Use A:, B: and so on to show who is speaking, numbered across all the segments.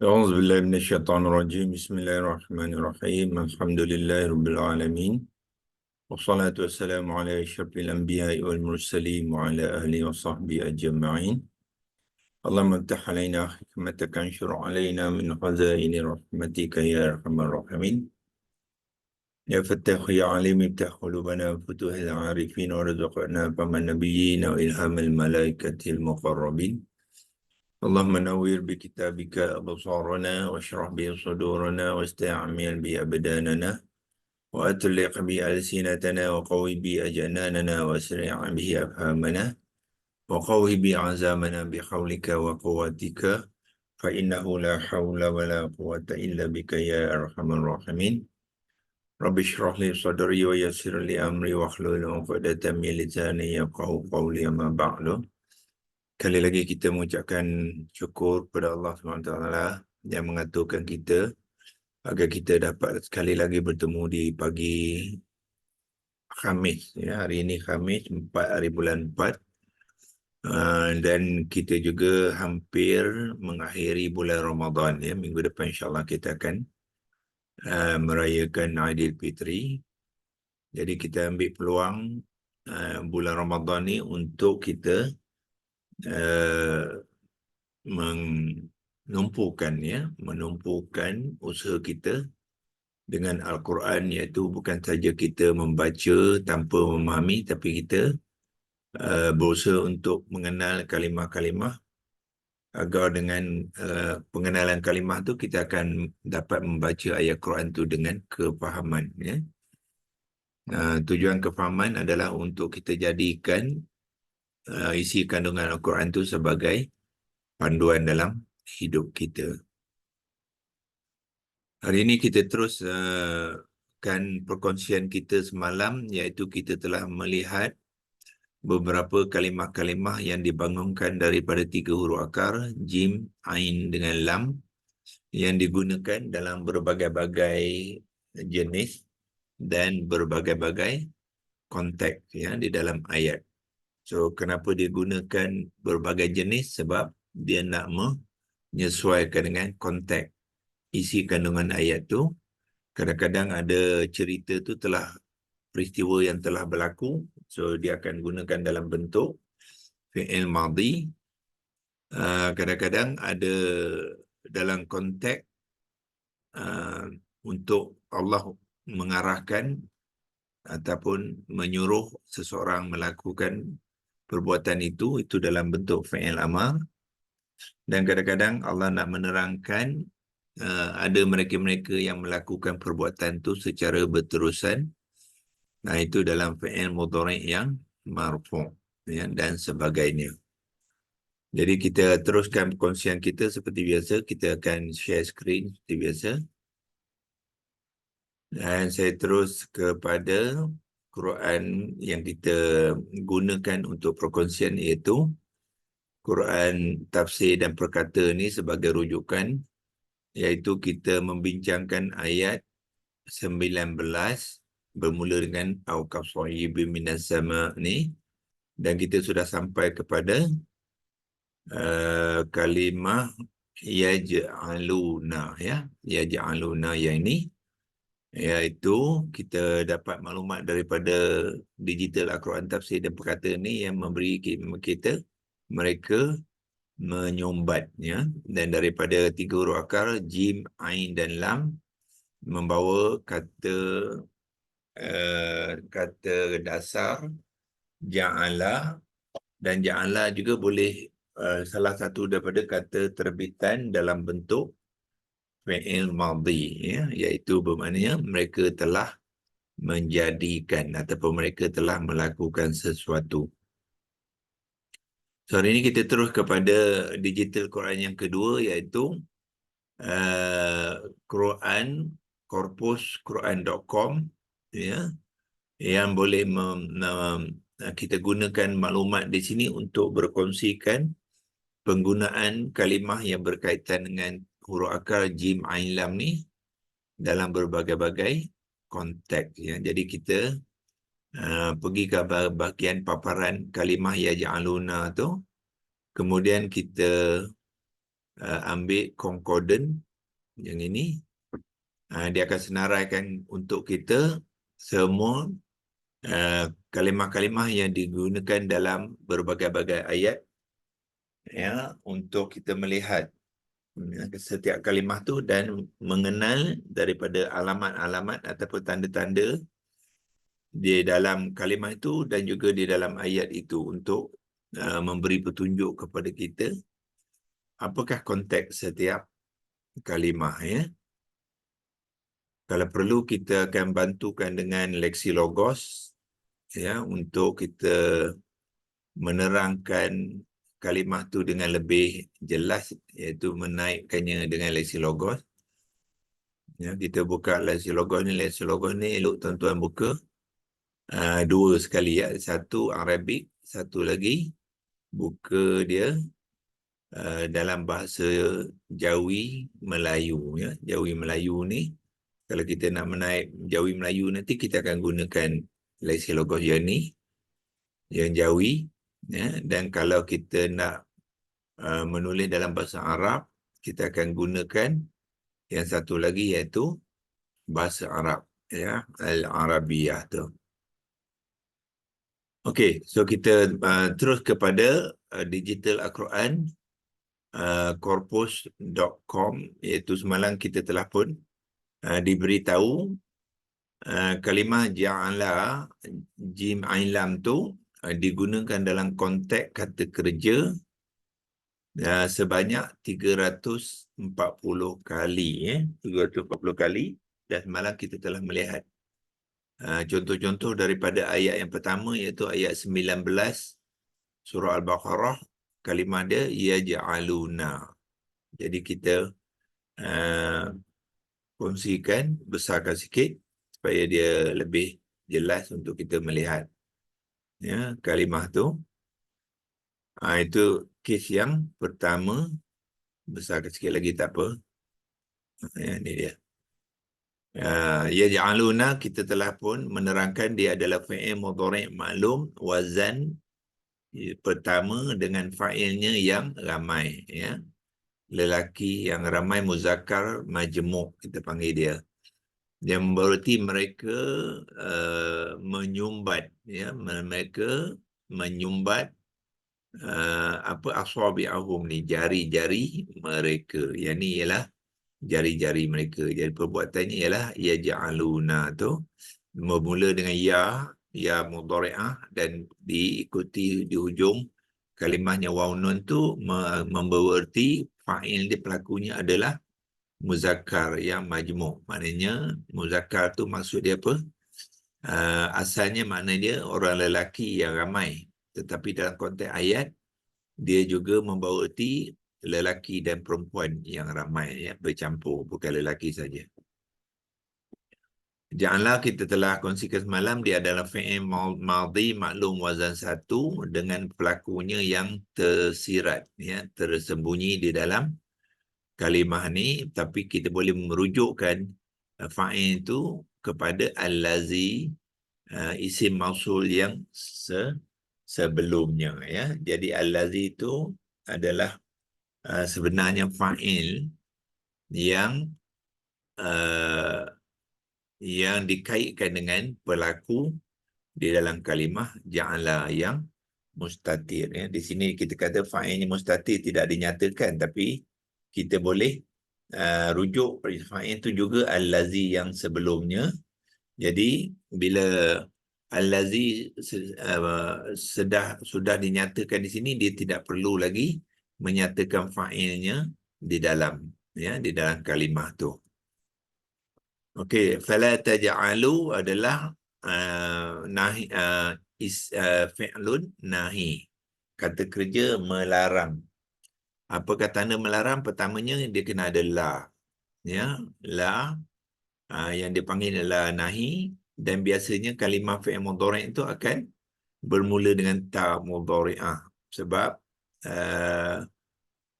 A: أعوذ بالله من الشيطان الرجيم بسم الله الرحمن الرحيم الحمد لله رب العالمين والصلاة والسلام على أشرف الأنبياء والمرسلين وعلى آله وصحبه أجمعين اللهم افتح علينا حكمتك انشر علينا من خزائن رحمتك يا أرحم الراحمين يا فتاح يا عليم افتح قلوبنا فتوح العارفين وارزقنا فهم النبيين وإلهام الملائكة المقربين اللهم نوّر بكتابك أبصارنا واشرح به صدورنا واستعمل به أبداننا وأطلق به ألسنتنا وقوي به أجناننا وأسرع به أفهامنا وقوي به عزامنا بحولك وقوتك فإنه لا حول ولا قوة إلا بك يا أرحم الراحمين رب اشرح لي صدري ويسر لي أمري واحلل عقدة من لساني يفقهوا قولي أما بعد. Kali lagi kita mengucapkan syukur kepada Allah SWT yang mengaturkan kita agar kita dapat sekali lagi bertemu di pagi Khamis. Ya, hari ini Khamis 4 hari bulan 4 dan kita juga hampir mengakhiri bulan Ramadan. Ya. Minggu depan insyaAllah kita akan merayakan Aidilfitri. Jadi kita ambil peluang bulan Ramadan ni untuk kita menumpukan usaha kita dengan Al-Quran, iaitu bukan saja kita membaca tanpa memahami, tapi kita berusaha untuk mengenal kalimah-kalimah agar dengan pengenalan kalimah tu kita akan dapat membaca ayat Quran tu dengan kefahaman. Ya. Tujuan kefahaman adalah untuk kita jadikan isi kandungan Al-Quran tu sebagai panduan dalam hidup kita. Hari ini kita teruskan perkongsian kita semalam, iaitu kita telah melihat beberapa kalimah-kalimah yang dibangunkan daripada 3 huruf akar, jim, ain dengan lam, yang digunakan dalam berbagai-bagai jenis dan berbagai-bagai konteks ya, di dalam ayat. So, kenapa dia gunakan berbagai jenis? Sebab dia nak menyesuaikan dengan konteks isi kandungan ayat tu. Kadang-kadang ada cerita tu peristiwa yang telah berlaku, so dia akan gunakan dalam bentuk fi'il madhi. Kadang-kadang ada dalam konteks untuk Allah mengarahkan ataupun menyuruh seseorang melakukan perbuatan itu dalam bentuk fi'il amar. Dan kadang-kadang Allah nak menerangkan ada mereka-mereka yang melakukan perbuatan itu secara berterusan. Nah, itu dalam fi'il mudhari' yang marfu' ya, dan sebagainya. Jadi kita teruskan perkongsian kita seperti biasa. Kita akan share screen seperti biasa. Dan saya terus kepada Quran yang kita gunakan untuk perkongsian, iaitu Quran tafsir dan perkata ni sebagai rujukan, iaitu kita membincangkan ayat 19 bermula dengan awqaf sayyibin minas sama' ni, dan kita sudah sampai kepada kalimah yaj'aluna ya, yaj'aluna yang ini, iaitu kita dapat maklumat daripada digital Al-Quran tafsir dan perkata ni yang memberi kita mereka menyumbat ya, dan daripada 3 huruf akar jim, ain dan lam membawa kata dasar ja'ala, dan ja'ala juga boleh salah satu daripada kata terbitan dalam bentuk fi'il madhi ya, iaitu bermakna mereka telah menjadikan ataupun mereka telah melakukan sesuatu. So, hari ini kita terus kepada digital Quran yang kedua, iaitu Quran Corpus Quran.com ya, yang boleh kita gunakan maklumat di sini untuk berkongsikan penggunaan kalimah yang berkaitan dengan huruf akar jim, ain, lam ni dalam berbagai-bagai konteks ya. Jadi kita pergi ke bahagian paparan kalimah yaj'aluna tu, kemudian kita ambil concordant yang ini, dia akan senaraikan untuk kita semua kalimah-kalimah yang digunakan dalam berbagai-bagai ayat, ya, untuk kita melihat setiap kalimah tu dan mengenal daripada alamat-alamat ataupun tanda-tanda di dalam kalimah itu dan juga di dalam ayat itu untuk memberi petunjuk kepada kita apakah konteks setiap kalimah, ya. Kalau perlu kita akan bantukan dengan leksi logos, ya, untuk kita menerangkan kalimah tu dengan lebih jelas, iaitu menaikkannya dengan leksi logos. Ya, kita buka leksi logos ni elok tuan-tuan buka dua sekali, ya. Satu Arabik, satu lagi buka dia dalam bahasa Jawi Melayu, ya. Jawi Melayu ni, kalau kita nak menaik Jawi Melayu nanti kita akan gunakan leksi logos yang ni, yang Jawi, ya. Dan kalau kita nak menulis dalam bahasa Arab, kita akan gunakan yang satu lagi iaitu bahasa Arab, ya, Al-Arabiyah tu. Okey, so kita terus kepada digital Al-Quran corpus.com, iaitu semalam kita telah pun diberitahu kalimah ja'ala jim ain lam tu digunakan dalam konteks kata kerja sebanyak 340 kali, 340 kali, dan semalam kita telah melihat contoh-contoh daripada ayat yang pertama, iaitu ayat 19 surah Al-Baqarah. Kalimah dia yaj'aluna. Jadi kita kongsikan, besarkan sikit supaya dia lebih jelas untuk kita melihat, ya, kalimah tu. Itu kes yang pertama. Besarkan sikit lagi tak apa. Ini dia. Yaj'aluna kita telah pun menerangkan dia adalah fi'il mudhari' maklum, wazan pertama dengan fa'ilnya yang ramai, ya. Lelaki yang ramai, muzakkar majmuk kita panggil dia. Yang berarti mereka menyumbat, ya, mereka menyumbat asabi'ahum ni, jari-jari mereka. Yang ni ialah jari-jari mereka. Jadi perbuatannya ialah yaj'aluna tu bermula dengan ya mudhari'ah dan diikuti di hujung kalimahnya waw nun tu membawa erti fa'il dia, pelakunya adalah muzakkar yang majmuk. Maknanya muzakkar tu maksud dia apa? Asalnya makna dia orang lelaki yang ramai, tetapi dalam konteks ayat dia juga membawa erti lelaki dan perempuan yang ramai, ya, bercampur, bukan lelaki saja. Ja'ala kita telah kongsikan semalam, dia adalah fi'il madhi maklum wazan 1 dengan pelakunya yang tersirat, ya, tersembunyi di dalam kalimah ni, tapi kita boleh merujukkan fa'il itu kepada allazi, isim mausul yang sebelumnya, ya. Jadi allazi itu adalah sebenarnya fa'il yang dikaitkan dengan pelaku di dalam kalimah ja'ala yang mustatir, ya. Di sini kita kata fa'ilnya mustatir, tidak dinyatakan, tapi kita boleh rujuk fa'il itu juga allazi yang sebelumnya. Jadi bila allazi sudah dinyatakan di sini, dia tidak perlu lagi menyatakan fa'ilnya di dalam, ya, di dalam kalimah tu. Okey, fala taj'alu adalah nahi, fi'lun nahi, kata kerja melarang. Apakah tanda melarang? Pertamanya dia kena ada la, ya, la yang dipanggil la nahi, dan biasanya kalimah fi'il mudhari' itu akan bermula dengan ta mudhari'ah sebab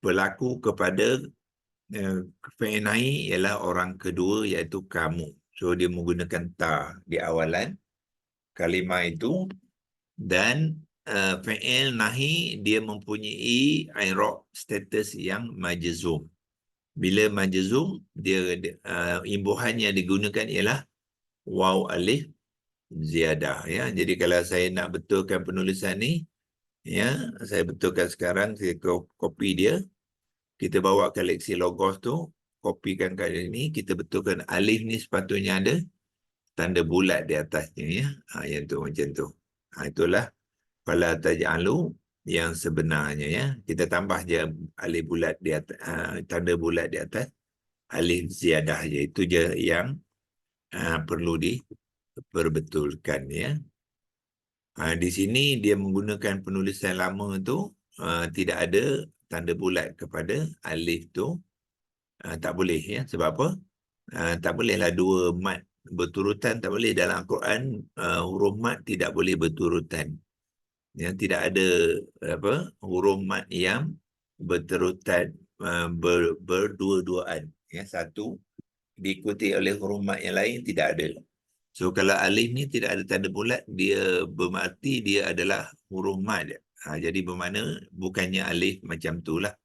A: berlaku kepada fi'il nahi ialah orang kedua, iaitu kamu. So dia menggunakan ta di awalan kalimah itu, dan fi'il nahi dia mempunyai i'rab status yang majzum. Bila majzum, dia imbuhan yang digunakan ialah waw alif ziyadah, ya. Jadi kalau saya nak betulkan penulisan ni, ya, saya betulkan sekarang, saya copy dia, kita bawa ke leksi logos tu, kopikan kat sini, kita betulkan alif ni sepatutnya ada tanda bulat di atasnya, ya. Yang tu macam tu. Itulah fala taj'alu yang sebenarnya, ya. Kita tambah je alif bulat di atas, tanda bulat di atas alif ziyadah je. Itu je yang perlu diperbetulkan, ya. Di sini dia menggunakan penulisan lama tu, tidak ada tanda bulat kepada alif tu. Tak boleh, ya. Sebab apa? Tak bolehlah dua mat berturutan, tak boleh. Dalam Al-Quran, huruf mat tidak boleh berturutan. Ya, tidak ada apa huruf mat yang berterutan, berdua-duaan. Ya, satu diikuti oleh huruf mat yang lain, tidak ada. So kalau alif ni tidak ada tanda bulat, dia bermakna dia adalah huruf mat. Jadi bermakna bukannya alif macam itulah.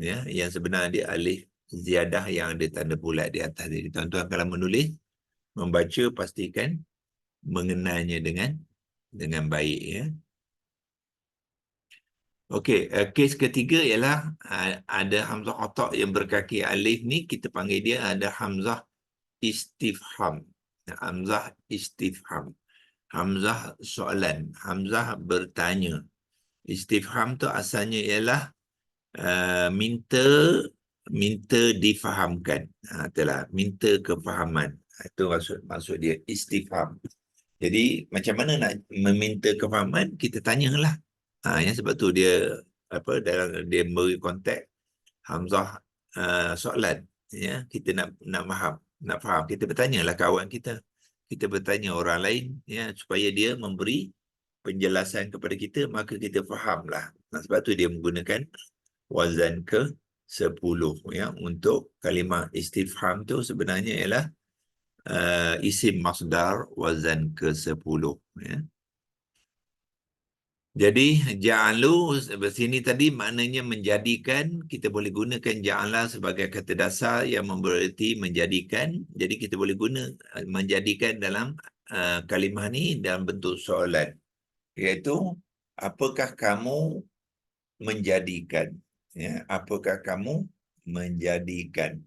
A: Ya, yang sebenar dia alif ziyadah yang ada tanda bulat di atas. Jadi tuan-tuan kalau menulis, membaca, pastikan mengenalnya dengan baik, ya. Okey, kes ketiga ialah ada hamzah qata' yang berkaki alif ni, kita panggil dia ada hamzah istifham. Hamzah istifham. Hamzah soalan, hamzah bertanya. Istifham tu asalnya ialah minta difahamkan. Itulah, minta kefahaman. Itu maksud dia istifham. Jadi macam mana nak meminta kefahaman? Kita tanyalah. Yang sebab tu dia dalam dia beri konteks hamzah soalan, ya. Kita nak faham, kita bertanyalah kawan kita. Kita bertanya orang lain, ya, supaya dia memberi penjelasan kepada kita, maka kita fahamlah. Sebab tu dia menggunakan wazan ke-10, ya. Untuk kalimah istifham tu sebenarnya ialah isim masdar wazan ke-10, ya. Jadi ja'alu sini tadi maknanya menjadikan. Kita boleh gunakan ja'ala sebagai kata dasar yang bererti menjadikan. Jadi kita boleh guna menjadikan dalam kalimah ni dalam bentuk soalan, iaitu apakah kamu menjadikan, ya, apakah kamu menjadikan.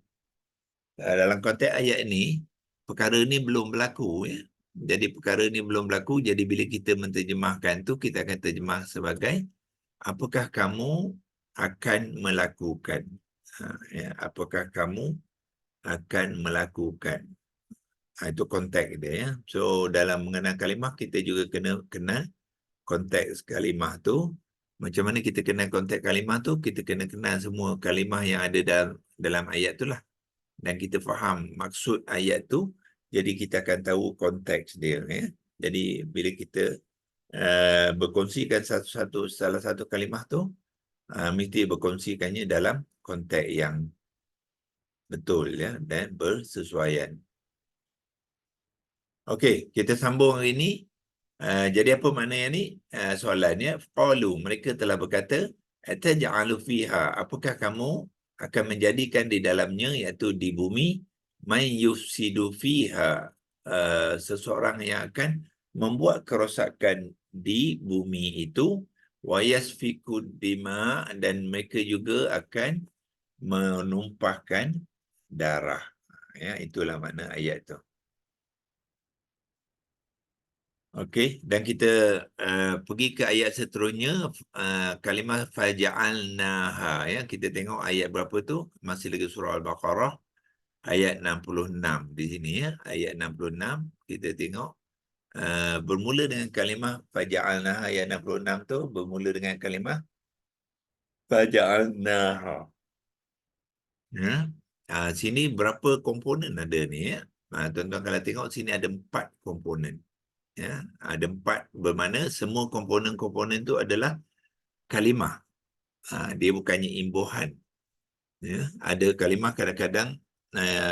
A: Dalam konteks ayat ini, perkara ni belum berlaku, ya. Jadi perkara ni belum berlaku, jadi bila kita menterjemahkan tu, kita akan terjemah sebagai apakah kamu akan melakukan. Ya, apakah kamu akan melakukan. Itu konteks dia, ya. So dalam mengenal kalimah, kita juga kena kenal konteks kalimah tu. Macam mana kita kenal konteks kalimah tu? Kita kena kenal semua kalimah yang ada dalam ayat tu lah. Dan kita faham maksud ayat tu, jadi kita akan tahu konteks dia, ya. Jadi bila kita berkongsikan salah satu kalimah tu, mesti berkongsikannya dalam konteks yang betul, ya, dan bersesuaian. Okey, kita sambung hari ini. Jadi apa maknanya ni? Soalannya, qalu, mereka telah berkata, ataj'alu fiha, apakah kamu akan menjadikan di dalamnya, iaitu di bumi, man yufsidu fiha, seseorang yang akan membuat kerosakan di bumi itu, wa yasfiku dima, dan mereka juga akan menumpahkan darah. Ya, itulah makna ayat tu. Okey, dan kita pergi ke ayat seterusnya, kalimah faja'alnaha, ya. Kita tengok ayat berapa tu, masih lagi surah Al-Baqarah ayat 66 di sini, ya. Ayat 66 kita tengok bermula dengan kalimah faja'alnaha. Ayat 66 tu bermula dengan kalimah faja'alnaha, ya. Sini berapa komponen ada ni, ya. Tuan-tuan kalau tengok sini ada 4 komponen. Ya, ada 4, bermakna semua komponen-komponen itu adalah kalimah. Dia bukannya imbuhan. Ya, ada kalimah kadang-kadang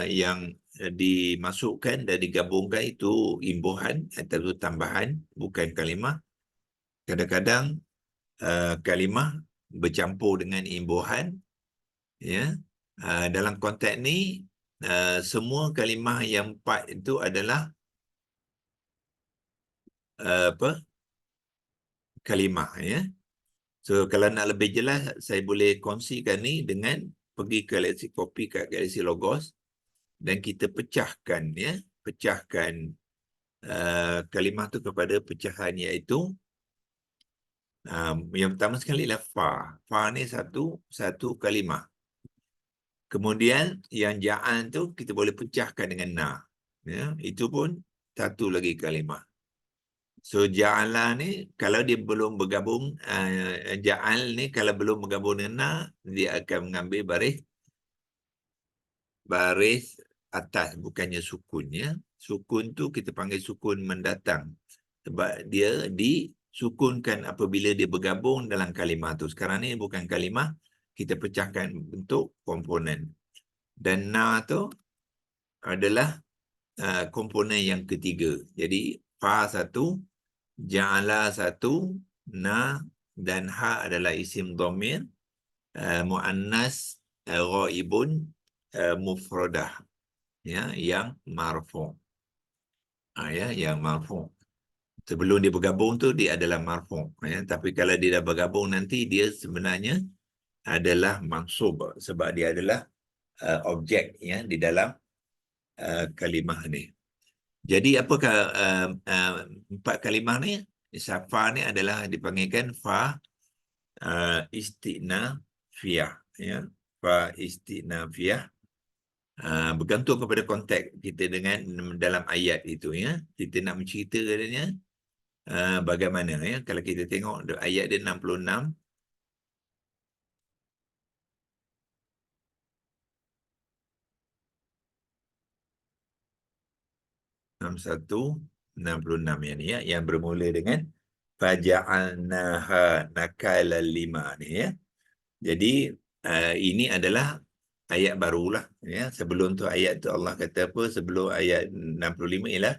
A: yang dimasukkan dan digabungkan itu imbuhan atau tambahan, bukan kalimah. Kadang-kadang kalimah bercampur dengan imbuhan, ya. Dalam konteks ni semua kalimah yang 4 itu adalah apa? Kalimah, ya. So kalau nak lebih jelas saya boleh kongsikan ni dengan pergi ke leksikopi kat Galaxy Logos dan kita pecahkan, ya, pecahkan kalimah tu kepada pecahan, iaitu yang pertama sekali ialah fa. Fa ni satu kalimah. Kemudian yang ja'an tu kita boleh pecahkan dengan na. Ya, itu pun satu lagi kalimah. So ja'ala ni kalau dia belum bergabung, ja'al ni kalau belum bergabung dengan na, dia akan mengambil baris atas, bukannya sukun, ya. Sukun tu kita panggil sukun mendatang. Sebab dia disukunkan apabila dia bergabung dalam kalimah tu. Sekarang ni bukan kalimah, kita pecahkan bentuk komponen. Dan na tu adalah komponen yang ketiga. Jadi fa satu, ja'ala satu, na dan ha adalah isim dhamir muannas ghaibun mufradah, ya, yang marfu'. Ya, yang marfu'. Sebelum dia bergabung tu dia adalah marfu', ya. Tapi kalau dia dah bergabung nanti dia sebenarnya adalah mansub sebab dia adalah objek, ya, di dalam kalimah ni. Jadi apakah empat kalimah ni? Fa ni adalah dipanggilkan fa istinafiyah, ya. Fa istinafiyah bergantung kepada konteks kita dengan dalam ayat itu, ya. Kita nak menceritakannya bagaimana, ya. Kalau kita tengok ayat dia 66, 61, 66 yang ni, ya, yang bermula dengan faja'alnaha nakalan lima ni, ya. Jadi ini adalah ayat barulah, ya. Sebelum tu ayat tu Allah kata apa? Sebelum ayat 65 ialah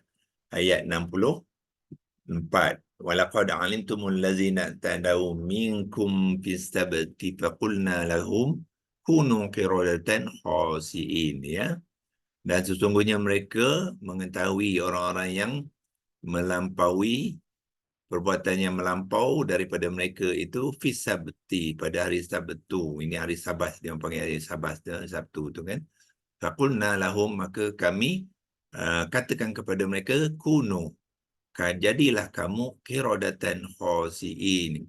A: ayat 64. Walaqad alimtumul ladzina tadaw minkum fis sabti faqulna lahum kunu qiradatan khasiin, ya. Dan sesungguhnya mereka mengetahui orang-orang yang melampaui, perbuatan yang melampau daripada mereka itu fisabti, pada hari Sabtu. Ini hari Sabat, dia panggil hari Sabat, Sabtu tu kan. Faqulna lahum, maka kami katakan kepada mereka, kunu, jadilah kamu qiradatan khasiin,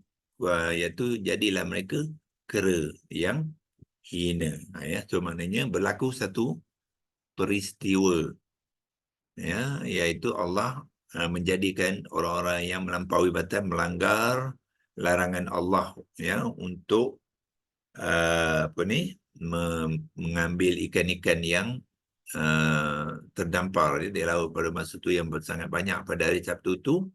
A: iaitu jadilah mereka kera yang hina, ya. So maknanya berlaku satu peristiwa, ya, iaitu Allah menjadikan orang-orang yang melampaui batas, melanggar larangan Allah, ya, untuk apa ni, mengambil ikan-ikan yang terdampar di laut pada masa tu yang sangat banyak pada hari Sabtu tu,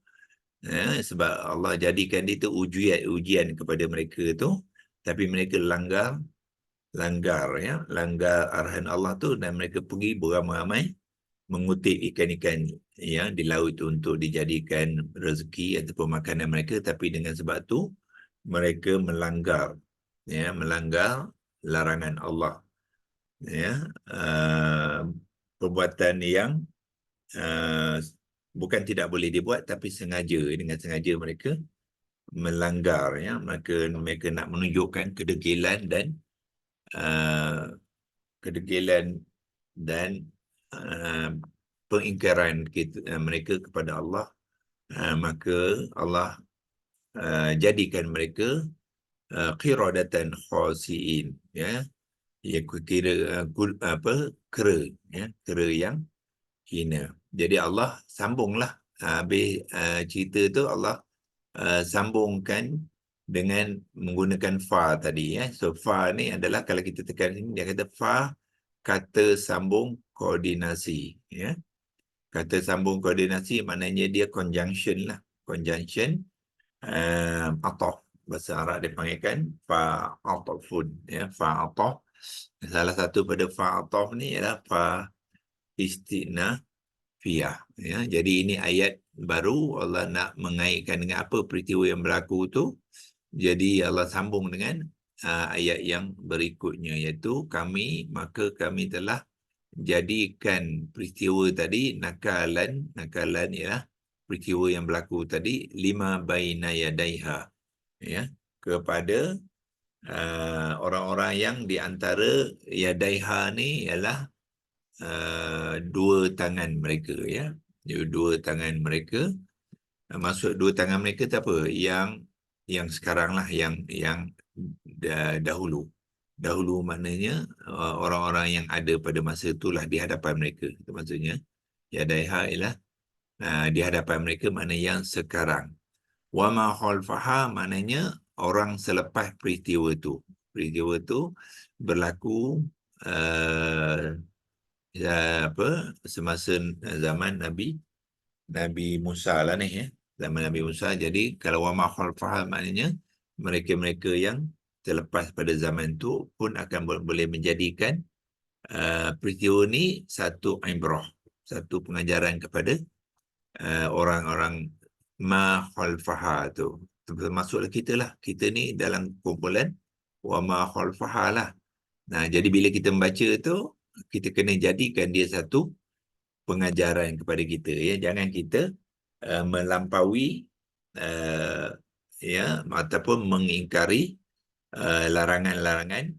A: ya, sebab Allah jadikan itu ujian kepada mereka tu, tapi mereka langgar, ya, langgar arahan Allah tu, dan mereka pergi beramai-ramai mengutip ikan-ikan yang di laut itu untuk dijadikan rezeki ataupun makanan mereka. Tapi dengan sebab tu mereka melanggar, ya, melanggar larangan Allah, ya. Perbuatan yang bukan tidak boleh dibuat, tapi sengaja, dengan sengaja mereka melanggar, ya. Mereka nak menunjukkan kedegilan dan pengingkaran mereka kepada Allah. Maka Allah jadikan mereka qiradatan khasiin, ya, ia kira kera, ya, kera yang hina. Jadi Allah sambunglah habis cerita tu, Allah sambungkan dengan menggunakan fa tadi, ya. So fa ni adalah, kalau kita tekan ini, dia kata fa kata sambung koordinasi, ya. Kata sambung koordinasi maknanya dia conjunction lah, conjunction ataf. Bahasa Arab dia panggilkan fa'atafun, ya, fa'ataf. Salah satu pada fa'ataf ni ialah fa istinafiyah, ya. Jadi ini ayat baru Allah nak mengaitkan dengan apa peristiwa yang berlaku tu. Jadi Allah sambung dengan ayat yang berikutnya, iaitu maka kami telah jadikan peristiwa tadi nakalan ialah peristiwa yang berlaku tadi lima baina yadaiha, ya, kepada orang-orang yang di antara yadaiha ni ialah dua tangan mereka, ya, dua tangan mereka. Maksud dua tangan mereka tu apa? Yang sekarang lah, yang dahulu. Dahulu maknanya orang-orang yang ada pada masa itulah di hadapan mereka. Itu maksudnya yadaiha ialah di hadapan mereka, makna yang sekarang. Wa ma khalfaha maknanya orang selepas peristiwa itu. Peristiwa itu berlaku semasa zaman Nabi Musa lah ni, ya. Zaman Nabi Musa. Jadi kalau wa ma khalfaha maknanya mereka-mereka yang terlepas pada zaman itu pun akan boleh menjadikan peristiwa ni satu ibrah, satu pengajaran kepada orang-orang ma khalfaha tu. Termasuklah kita lah. Kita ni dalam kumpulan wa ma khalfaha lah. Nah, jadi bila kita membaca tu, kita kena jadikan dia satu pengajaran kepada kita, ya. Jangan kita melampaui ya, ataupun mengingkari larangan-larangan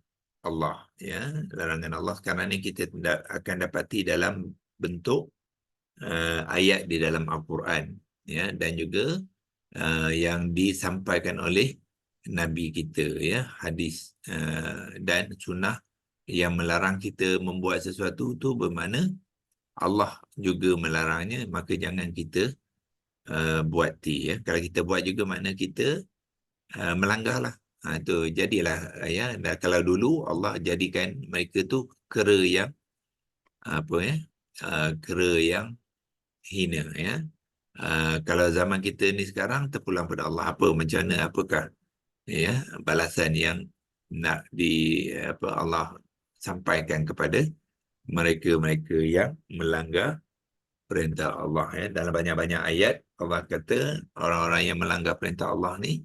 A: Allah, ya. Larangan Allah sekarang ni kita akan dapati dalam bentuk ayat di dalam Al-Quran, ya, dan juga yang disampaikan oleh Nabi kita, ya, hadis dan sunnah yang melarang kita membuat sesuatu tu bermakna Allah juga melarangnya, maka jangan kita buati, ya. Kalau kita buat juga makna kita melanggarlah. Itu jadilah, ya. Dan kalau dulu Allah jadikan mereka tu kera yang kera yang hina, ya. Kalau zaman kita ni sekarang terpulang pada Allah, macam mana, apakah, ya, balasan yang nak Allah sampaikan kepada mereka-mereka yang melanggar perintah Allah, ya. Dalam banyak-banyak ayat Allah kata orang-orang yang melanggar perintah Allah ni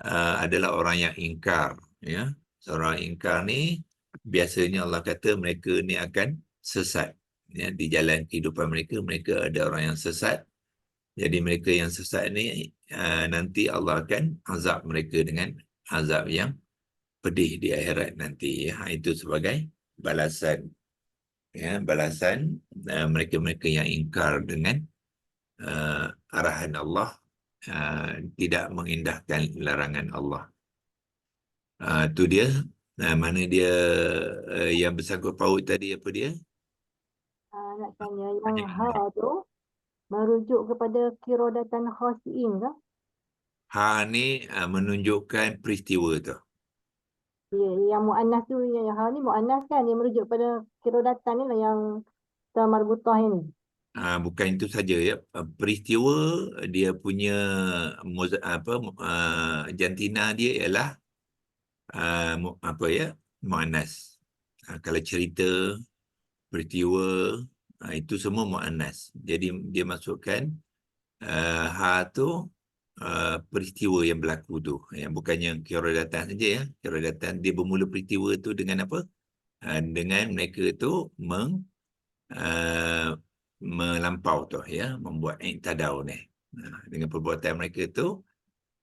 A: adalah orang yang ingkar, ya. Seorang ingkar ni biasanya Allah kata mereka ni akan sesat, ya. Di jalan kehidupan mereka ada orang yang sesat. Jadi mereka yang sesat ni nanti Allah akan azab mereka dengan azab yang pedih di akhirat nanti, ya. Itu sebagai balasan, ya, balasan mereka-mereka yang ingkar dengan arahan Allah, tidak mengindahkan larangan Allah. Itu dia. Mana dia yang bersangkut paut tadi, apa dia?
B: Nak tanya yang ha tu merujuk kepada kirodatan khasiin ke?
A: Ha ni menunjukkan peristiwa tu.
B: Ya, yang muannas tu, yang ha ni muannas kan, dia merujuk pada kirodatan ni lah yang marbutah ini.
A: Bukan itu saja, ya. Peristiwa dia punya jantina dia ialah muannas. Kalau cerita, peristiwa, itu semua muannas. Jadi dia masukkan ha tu peristiwa yang berlaku tu, ya. Bukannya kirodatan saja, ya. Kirodatan dia bermula peristiwa tu dengan apa? Dengan mereka tu melampau tu, ya, membuat iktadau ni. Dengan perbuatan mereka tu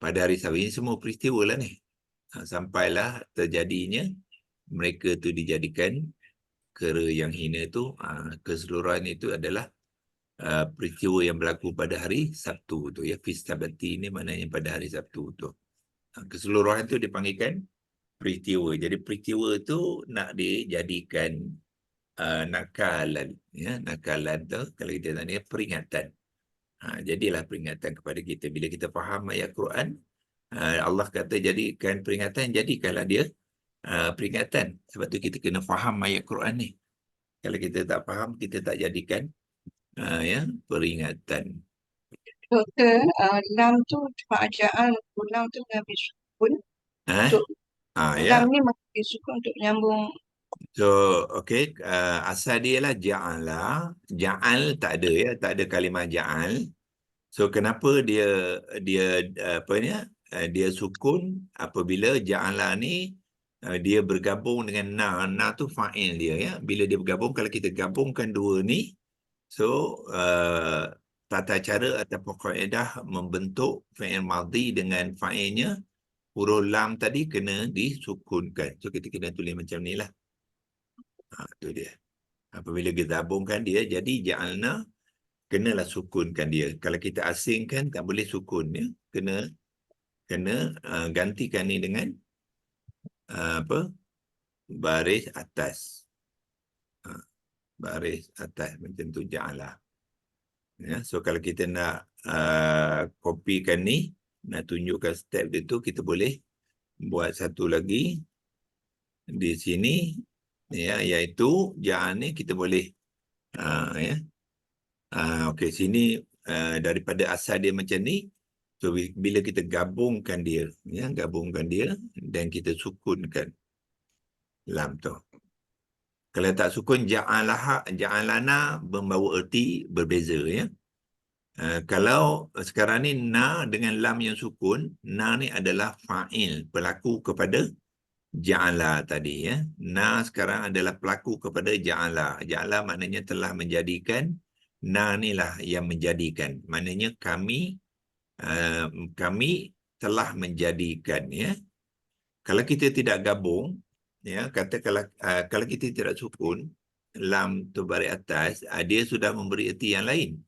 A: pada hari Sabtu ini semua peristiwa lah ni. Sampailah terjadinya mereka tu dijadikan kera yang hina tu. Keseluruhan itu adalah peristiwa yang berlaku pada hari Sabtu tu, ya. Fistabati ni maknanya pada hari Sabtu tu. Keseluruhan tu dipanggilkan peristiwa. Jadi peristiwa tu nak dijadikan nakalan, ya. Nakalan tu kalau kita tanya peringatan. Jadilah peringatan kepada kita. Bila kita faham ayat Quran, Allah kata jadikan peringatan, jadikanlah dia peringatan. Sebab tu kita kena faham ayat Quran ni. Kalau kita tak faham, kita tak jadikan ya, peringatan.
C: Doktor, lam tu fa'aja'al, ulang tu habis sukun. Untuk
A: Ya.
C: lam ni habis sukun untuk menyambung.
A: So, okey, asal dia lah ja'ala. Ja'al tak ada, ya. Tak ada kalimah ja'al. So kenapa dia apa ni? Dia sukun apabila ja'ala ni dia bergabung dengan na. Na tu fa'il dia ya. Bila dia bergabung, kalau kita gabungkan dua ni, so tata cara ataupun kaedah membentuk fi'il madhi dengan fa'ilnya, huruf lam tadi kena disukunkan. So kita kena tulis macam ni lah. Tu dia. Apabila kita gabungkan dia jadi ja'alna, kenalah sukunkan dia. Kalau kita asingkan tak boleh sukun ya. Kena gantikan ni dengan apa? Baris atas. Baris atas macam tu ja'ala. Ya, so kalau kita nak kopikan ni, nak tunjukkan step dia tu, kita boleh buat satu lagi di sini ya, iaitu ja'al ni kita boleh ya. Okey, sini daripada asal dia macam ni, so bila kita gabungkan dia ya, gabungkan dia dan kita sukunkan lam tu. Kalau tak sukun ja'alana membawa erti berbeza ya. Kalau sekarang ni na dengan lam yang sukun, na ni adalah fa'il, pelaku kepada ja'ala tadi ya. Na sekarang adalah pelaku kepada ja'ala. Ja'ala maknanya telah menjadikan, na ni lah yang menjadikan. Maknanya kami telah menjadikan ya. Kalau kita tidak gabung ya, kata kalau kita tidak sukun lam tu baris atas, dia sudah memberi erti yang lain.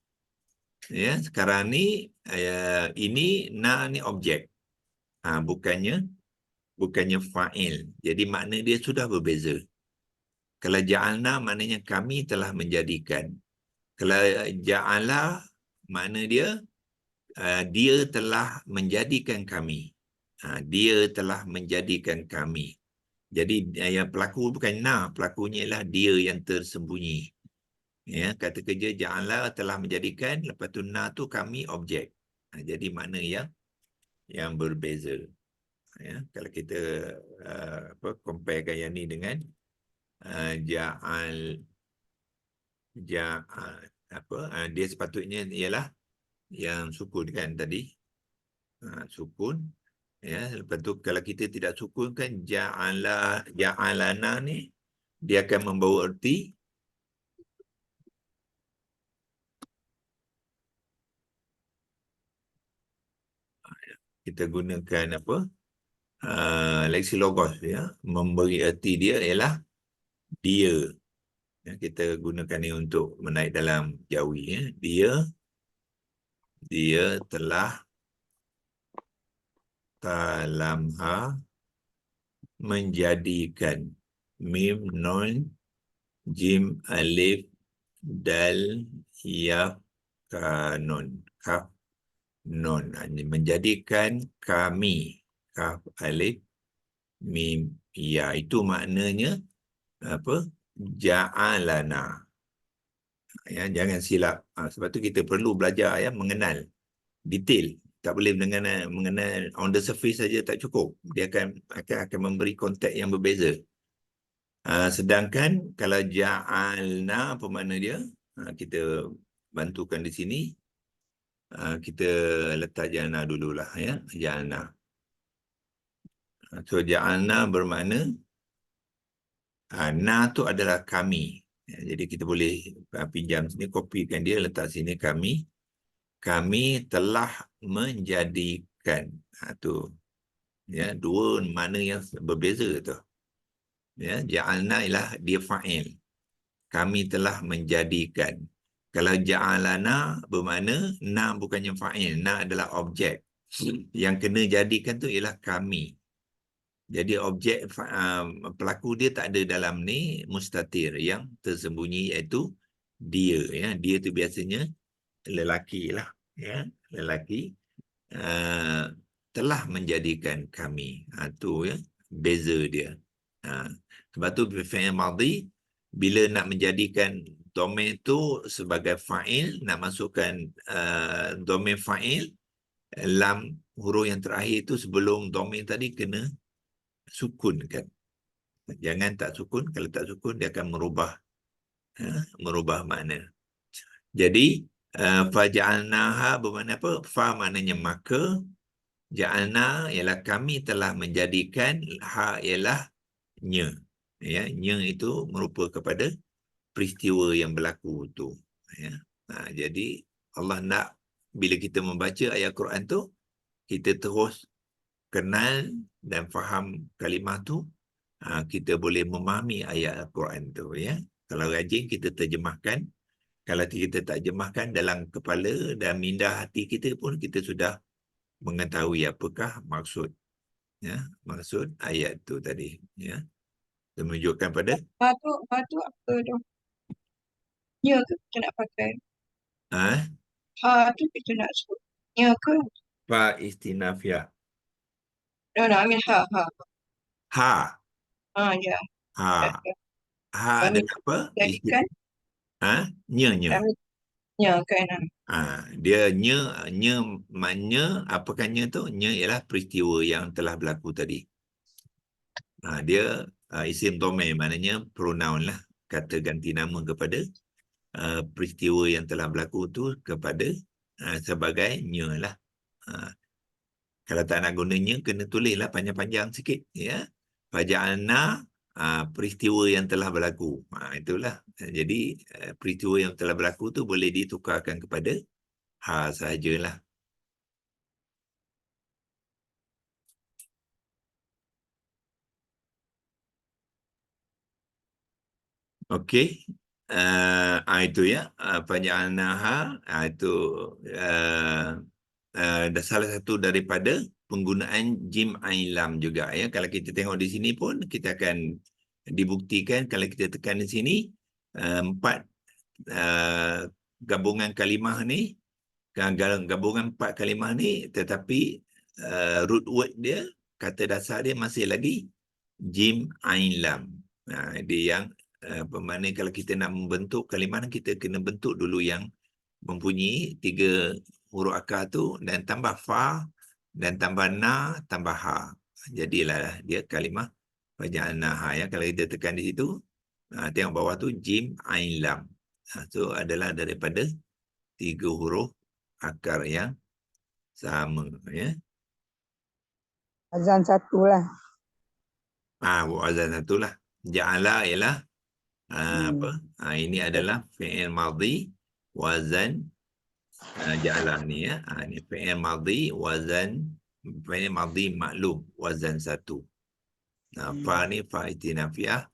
A: Ya, sekarang ni ini na ni objek. Bukannya fa'il. Jadi makna dia sudah berbeza. Kalau ja'alna maknanya kami telah menjadikan. Kalau ja'ala makna dia dia telah menjadikan kami. Dia telah menjadikan kami. Jadi yang pelaku bukan na, pelakunya ialah dia yang tersembunyi. Ya, kata kerja ja'ala telah menjadikan, lepas tu na tu kami objek. Jadi makna yang berbeza. Ya, kalau kita comparekan yang ni dengan ja'al dia sepatutnya ialah yang sukun kan tadi. Sukun ya, lepas tu kalau kita tidak sukun kan ja'alana ni dia akan membawa erti kita gunakan apa? Leksi logos ya, memberi erti dia ialah dia. Ya, kita gunakan ni untuk menaik dalam jawi ya. Dia telah talamha menjadikan mim nun jim alif dal ya nun kaf nun, menjadikan kami kaf alif mim ya, itu maknanya apa? Ja'alana ya, jangan silap. Sebab tu kita perlu belajar ya, mengenal detail. Tak boleh mengenal on the surface saja tak cukup. Dia akan memberi konteks yang berbeza. Sedangkan kalau ja'alna apa makna dia? Kita bantukan di sini. Kita letak ja'alna dululah ya, ja'alna. So ja'alna bermakna na tu adalah kami. Ya, jadi kita boleh pinjam sini, kopikan dia, letak sini kami. Kami telah menjadikan. Tu. Ya, dua makna yang berbeza tu. Ya, ja'alna ialah dia fa'il. Kami telah menjadikan. Kalau ja'alana bermakna na bukannya fa'il, na adalah objek. Yang kena jadikan tu ialah kami. Jadi objek pelaku dia tak ada dalam ni mustatir, yang tersembunyi iaitu dia ya. Dia tu biasanya lelaki lah ya, lelaki telah menjadikan kami. Tu ya beza dia. Sebab tu fi'il madhi bila nak menjadikan domain tu sebagai fa'il, nak masukkan domain fa'il, lam huruf yang terakhir tu sebelum domain tadi kena sukun kan. Jangan tak sukun. Kalau tak sukun dia akan merubah makna. Jadi Faja'alnaha bermakna apa? Fa maknanya maka, ja'alna ialah kami telah menjadikan, ha ialah nya. Ya, nya itu merupa kepada peristiwa yang berlaku tu. Ya. Jadi Allah nak bila kita membaca ayat Quran tu, kita terus kenal dan faham kalimah tu, kita boleh memahami ayat Al-Quran tu. Ya. Kalau rajin kita terjemahkan, kalau kita tak terjemahkan dalam kepala dan minda hati kita pun, kita sudah mengetahui apakah maksud, ya, maksud ayat tu tadi. Ya. Dia menunjukkan pada
C: Ha tu apa tu? Ya ke kita nak pakai?
A: ha,
C: Ha tu kita nak sebut. Ya ke?
A: fa istinafiyah.
C: No, I mean ha.
A: Ha,
C: Ya.
A: ha, ha
C: Kami
A: adalah apa?
C: jadikan
A: Nya.
C: kami ya kan.
A: Dia nya maknanya apakah nya tu? Nya ialah peristiwa yang telah berlaku tadi. Dia isim domain, maknanya pronoun lah, kata ganti nama kepada peristiwa yang telah berlaku tu kepada sebagai nya lah. Kalau tak nak gunanya, kena tulislah panjang-panjang sikit. Ya. Faja'alna peristiwa yang telah berlaku. Itulah. Jadi peristiwa yang telah berlaku tu boleh ditukarkan kepada ha sahajalah. Okey. Itu ya. Faja'alnaha. Itu salah satu daripada penggunaan jim ain lam juga. Ya. Kalau kita tengok di sini pun, kita akan dibuktikan kalau kita tekan di sini, 4 gabungan kalimah ni, gabungan 4 kalimah ni, tetapi root word dia, kata dasar dia masih lagi jim ain lam. Dia yang bermakna kalau kita nak membentuk kalimah, kita kena bentuk dulu yang mempunyai 3 huruf akar tu, dan tambah fa, dan tambah na, tambah ha. Jadilah dia kalimah faja'alnaha. Ya. Kalau kita tekan di situ, tengok bawah tu jim ain lam. So adalah daripada 3 huruf akar yang sama. Ya.
D: Azan satu lah.
A: Azan satu lah. Ja'ala ialah apa? Ini adalah fi'il madhi, wazan ja'ala ni ya. Ini fi'il madhi, wazan, fi'il madhi maklum, wazan satu. Fa ni fa istinafiyah.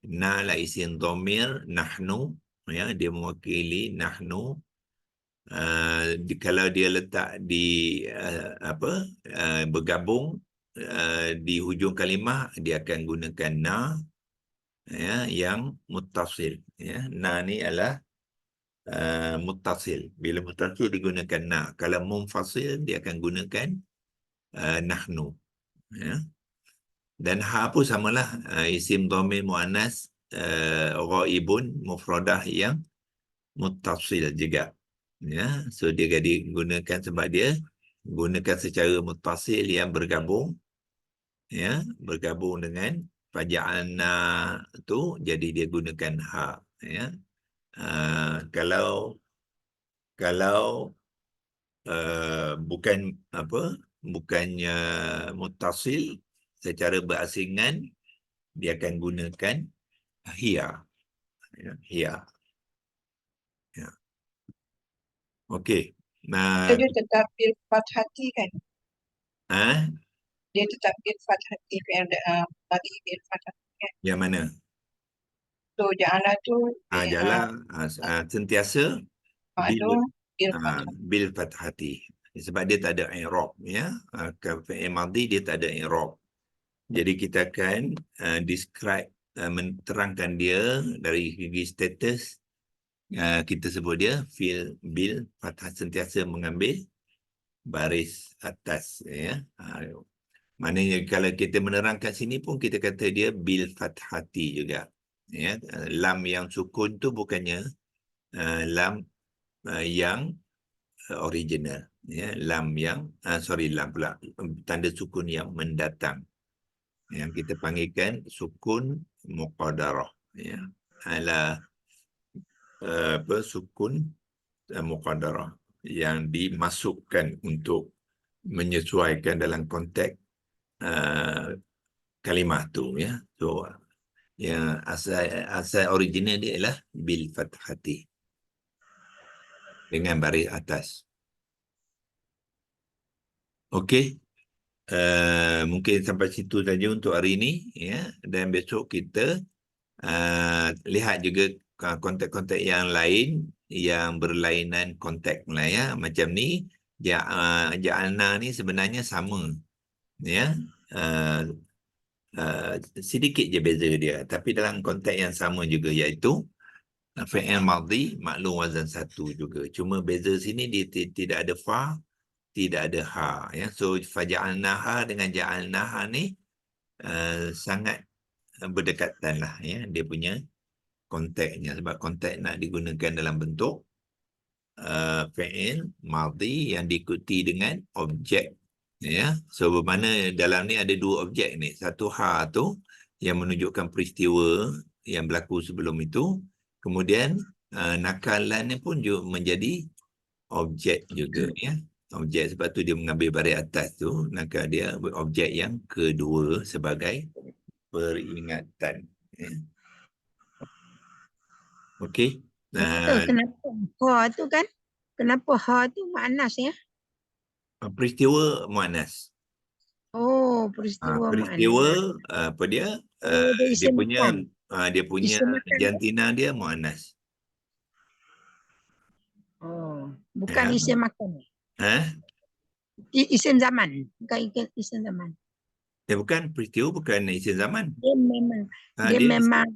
A: Na la isim dhamir, nahnu, ya, dia mewakili nahnu. Kalau dia letak di bergabung di hujung kalimah, dia akan gunakan na, ya, yang muttasil. Ya. Na ni adalah muttasil. Bila muttasil digunakan na. Kalau munfasil, dia akan gunakan nahnu. Ya. Dan ha pun samalah, isim dhamir muannas ghaibun mufradah yang muttasil juga. Ya, so dia digunakan sebab dia gunakan secara muttasil yang bergabung, ya, bergabung dengan faja'alna tu, jadi dia gunakan ha. Ya. Kalau bukan bukannya muttasil secara berasingan, dia akan gunakan hiya. Ya, hiya. Ya. Okey.
C: Dia tetap bil fathati kan? Dia tetap bil fathati kan? Tadi bil fathati kan?
A: Yang mana?
C: So ja'ala tu
A: Jalan sentiasa
C: tu bil
A: bil fathati. Sebab dia tak ada i'rab, ya. Fi'il madhi dia tak ada i'rab. Jadi kita akan describe, menerangkan dia dari segi status. Kita sebut dia fi'il bil fathah, sentiasa mengambil baris atas, ya. Maknanya kalau kita menerangkan sini pun kita kata dia bil fathati juga. Ya. Lam yang sukun tu bukannya lam yang original. Ya. Lam yang lam pula, tanda sukun yang mendatang, yang kita panggilkan sukun muqaddarah. Ya. Ala sukun muqaddarah yang dimasukkan untuk menyesuaikan dalam konteks kalimah tu, ya. So yang asal original dia ialah bil fathati, dengan baris atas. Okey. Mungkin sampai situ saja untuk hari ini, ya. Dan besok kita lihat juga konteks-konteks yang lain yang berlainan konteks lah, ya. Macam ni ja'alna ni sebenarnya sama, ya. Sedikit je beza dia, tapi dalam konteks yang sama juga, iaitu fi'il madhi maklum wazan satu juga. Cuma beza sini dia tidak ada fa, tidak ada ha, ya. So faja'alnaha dengan ja'alnaha ni sangat berdekatan lah, ya, dia punya konteksnya, sebab konteks nak digunakan dalam bentuk fi'il madhi yang diikuti dengan objek, ya. So bermakna dalam ni ada dua objek ni. Satu ha tu yang menunjukkan peristiwa yang berlaku sebelum itu, kemudian nakalannya pun juga menjadi objek juga, ya. Objek, sebab tu dia mengambil baris atas tu, maka dia objek yang kedua sebagai peringatan, ya. Okey.
D: Doktor, kenapa ha tu kan? Kenapa ha tu muannas ya?
A: Peristiwa muannas.
D: Oh, peristiwa
A: Peristiwa
D: muannas.
A: apa dia?
D: Oh, dia
A: Dia
D: isim
A: punya
D: makan.
A: dia punya
D: Isim makan.
A: jantina dia muannas.
D: Oh, bukan
A: Ya.
D: isim makan. Isim zaman. Bukan isim zaman.
A: Dia bukan peristiwa, bukan isim zaman.
D: Dia memang
A: Dia
D: memang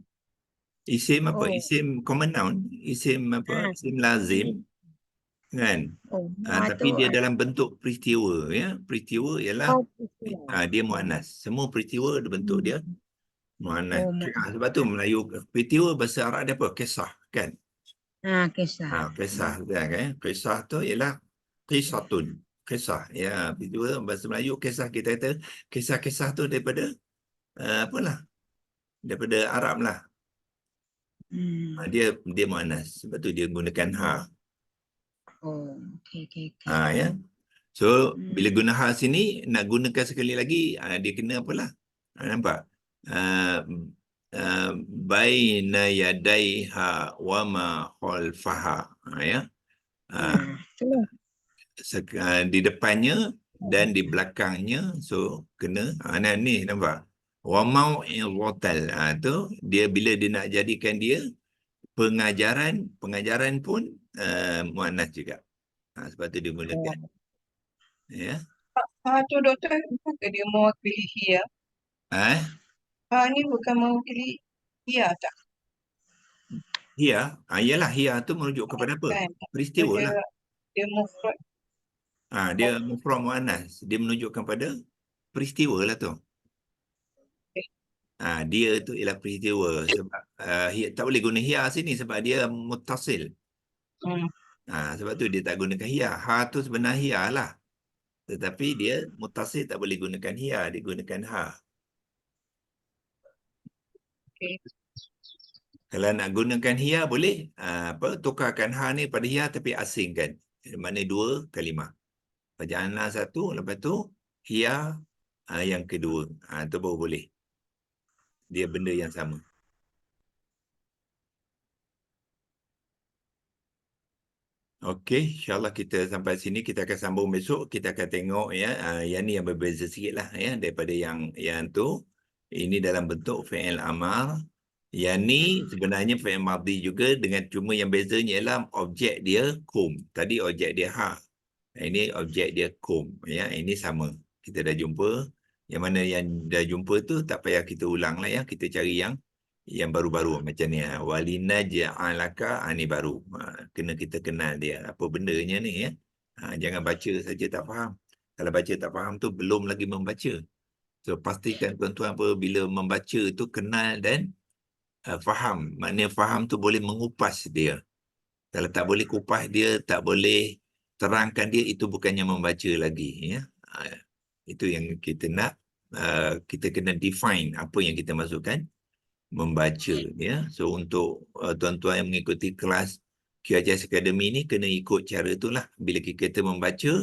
A: isim apa?
D: Oh.
A: Isim common noun, isim apa? Isim lazim, kan? Tapi dia dalam bentuk peristiwa, ya. Peristiwa ialah dia muannas. Semua peristiwa bentuk dia muannas. Sebab tu Melayu peristiwa bahasa Arab dia apa? Kisah, kan?
D: Kisah.
A: Kisah, kan? Kisah tu ialah qisatun. Kisah, ya. Peristiwa bahasa Melayu kisah, kita kata kisah-kisah tu daripada apalah? Daripada Arab lah. Dia muannas. Sebab tu dia gunakan ha.
D: Oh, okey.
A: Ya. So bila guna ha sini, nak gunakan sekali lagi, dia kena apalah? Nampak? Baina yadaiha wa ma khalfaha, ya. Di depannya dan di belakangnya, so kena ni, nampak? Wa mau'izatal, tu dia bila dia nak jadikan dia pengajaran pun muannas juga. Sebab tu dia gunakan. Ya.
C: Tu doktor, bukan dia mewakili hia? Ni bukan mewakili hia tak?
A: Hia, ialah hia tu merujuk kepada apa? Peristiwa lah.
C: Dia mufrad.
A: Dia mufrad muannas. Dia menunjukkan pada peristiwa lah tu. Dia tu ialah peristiwa. Sebab tak boleh guna hia sini sebab dia muttasil. Sebab tu dia tak gunakan hia. Ha tu sebenarnya hia lah. Tetapi dia muttasil, tak boleh gunakan hia, dia gunakan ha. Kalau nak gunakan hia boleh tukarkan ha ni pada hia tapi asingkan. Maknanya dua kalimah. Faja'alna satu, lepas tu hia yang kedua. Itu baru boleh. Dia benda yang sama. Okey, insyaAllah kita sampai sini. Kita akan sambung besok. Kita akan tengok, ya, yang ni yang berbeza sikit lah, ya, daripada yang tu. Ini dalam bentuk fi'il amar. Yang ni sebenarnya fi'il madhi juga, dengan cuma yang bezanya ialah objek dia kum. Tadi objek dia ha. Ini objek dia kum, ya. Ini sama. Kita dah jumpa. Yang mana yang dah jumpa tu tak payah kita ulang lah, ya. Kita cari yang baru-baru macam ni. Walina ja'alaka, ni baru. Kena kita kenal dia. Apa bendanya ni, ya. Jangan baca saja tak faham. Kalau baca tak faham tu belum lagi membaca. So pastikan tuan-tuan apabila membaca tu kenal dan faham. Maknanya faham tu boleh mengupas dia. Kalau tak boleh kupas dia, tak boleh terangkan dia, itu bukannya membaca lagi, ya. Itu yang kita nak. Kita kena define apa yang kita masukkan membaca, ya. So untuk tuan-tuan yang mengikuti kelas QHS Academy ni kena ikut cara tu lah. Bila kita membaca,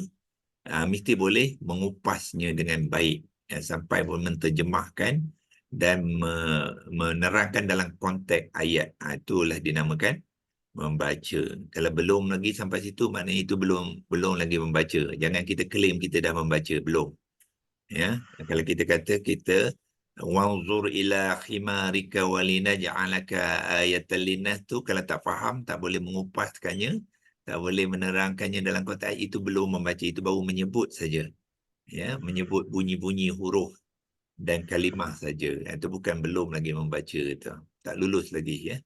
A: mesti boleh mengupasnya dengan baik, sampai pun menterjemahkan dan menerangkan dalam konteks ayat. Itulah dinamakan membaca. Kalau belum lagi sampai situ, maknanya itu belum lagi membaca. Jangan kita claim kita dah membaca, belum. Ya, kalau kita kata kita wanzur ila khimarika walinaj'alaka ayatan linnas tu, kalau tak faham, tak boleh mengupaskannya, tak boleh menerangkannya dalam konteks itu, belum membaca, itu baru menyebut saja. Ya, menyebut bunyi-bunyi huruf dan kalimah saja. Itu bukan belum lagi membaca tu. Tak lulus lagi, ya.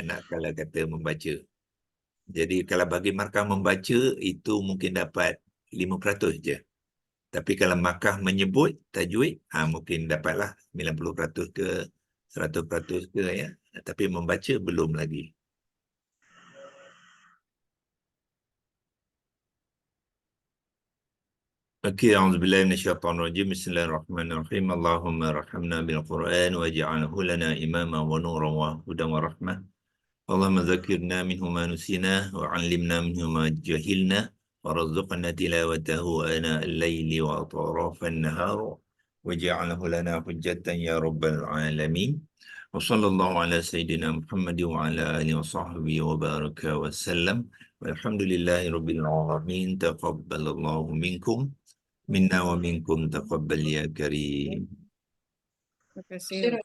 A: Nak kalau kata membaca. Jadi kalau bagi markah membaca itu mungkin dapat 5% je. Tapi kalau markah menyebut tajwid, mungkin dapatlah 90% ke 100% ke, ya. Tapi membaca belum lagi. Okey, a'udzubillahi minasyaitonir rajim. Bismillahirrahmanirrahim. Allahumma rahmna bil Quran waj'alhu lana imama wa nuran wa hudan wa rahmah. Allahumma dzakirna minhu ma nusina wa 'allimna minhu ma jahilna warzuqna tilawatahu ana al-laili wa atrafan nahar waj'alhu lana hujjatan ya rabbal alamin. Wa sallallahu ala sayyidina Muhammad wa ala alihi wa sahbihi wa baraka wa sallam. Walhamdulillahi rabbil alamin. Taqabbalallahu minkum minna wa minkum, taqabbal ya karim.
C: Terima kasih.